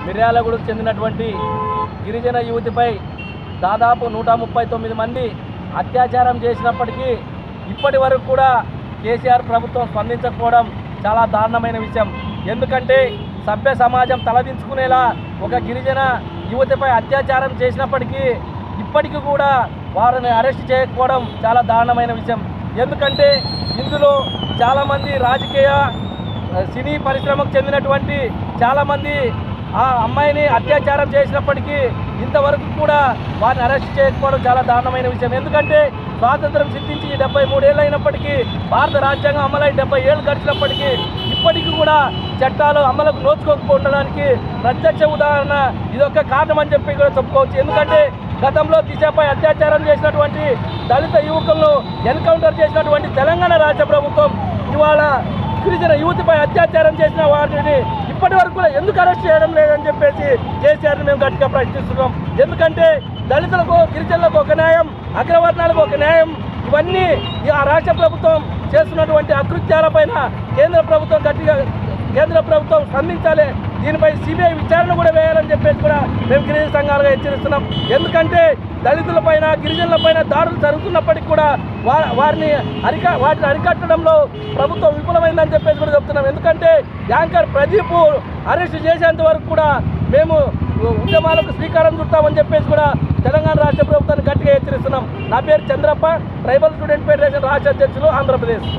మిర్యాలగూడకు చెందినటువంటి గిరిజన యువతిపై దాదాపు 139 మంది అత్యాచారం చేసినప్పటికీ ఇప్పటి వరకు కూడా కేసీఆర్ ప్రభుత్వం స్పందించకపోవడం చాలా దారుణమైన విషయం. ఎందుకంటే సభ్య సమాజం తలదించుకునేలా ఒక గిరిజన యువతిపై అత్యాచారం చేసినప్పటికీ ఇప్పటికీ కూడా వారిని అరెస్ట్ చేయకపోవడం చాలా దారుణమైన విషయం. ఎందుకంటే ఇందులో చాలామంది రాజకీయ సినీ పరిశ్రమకు చెందినటువంటి చాలామంది ఆ అమ్మాయిని అత్యాచారం చేసినప్పటికీ ఇంతవరకు కూడా వారిని అరెస్ట్ చేయకపోవడం చాలా దారుణమైన విషయం. ఎందుకంటే స్వాతంత్రం సిద్ధించి 73 ఏళ్ళు అయినప్పటికీ, భారత రాజ్యాంగం అమలై 70 ఏళ్ళు గడిచినప్పటికీ ఇప్పటికీ కూడా చట్టాలు అమలుకు నోచుకోకపోవడానికి ప్రత్యక్ష ఉదాహరణ ఇదొక కారణం అని చెప్పి కూడా చెప్పుకోవచ్చు. ఎందుకంటే గతంలో దిశపై అత్యాచారం చేసినటువంటి దళిత యువకులను ఎన్కౌంటర్ చేసినటువంటి తెలంగాణ రాష్ట్ర ప్రభుత్వం ఇవాళ గిరిజన యువతిపై అత్యాచారం చేసిన వారిని ఇప్పటి వరకు కూడా ఎందుకు అరెస్ట్ చేయడం లేదని చెప్పేసి కేసీఆర్ని మేము గట్టిగా ప్రశ్నిస్తున్నాం. ఎందుకంటే దళితులకు, గిరిజనులకు ఒక న్యాయం, అగ్రవర్ణాలకు ఒక న్యాయం, ఇవన్నీ ఆ రాష్ట్ర ప్రభుత్వం చేస్తున్నటువంటి అకృత్యాలపైన కేంద్ర ప్రభుత్వం స్పందించాలి. దీనిపై సిబిఐ విచారణ కూడా వేయాలని చెప్పేసి కూడా మేము గిరిజన సంఘాలుగా హెచ్చరిస్తున్నాం. ఎందుకంటే దళితులపైన, గిరిజనులపైన దాడులు జరుగుతున్నప్పటికీ కూడా వాటిని అరికట్టడంలో ప్రభుత్వం విఫలమైందని చెప్పేసి కూడా చెప్తున్నాం. ఎందుకంటే యాంకర్ ప్రదీప్ అరెస్ట్ చేసేంత వరకు కూడా మేము ఉద్యమాలకు శ్రీకారం చుడతామని చెప్పేసి కూడా తెలంగాణ రాష్ట్ర ప్రభుత్వాన్ని గట్టిగా హెచ్చరిస్తున్నాం. నా పేరు చంద్రప్ప, ట్రైబల్ స్టూడెంట్ ఫెడరేషన్ రాష్ట్ర అధ్యక్షులు, ఆంధ్రప్రదేశ్.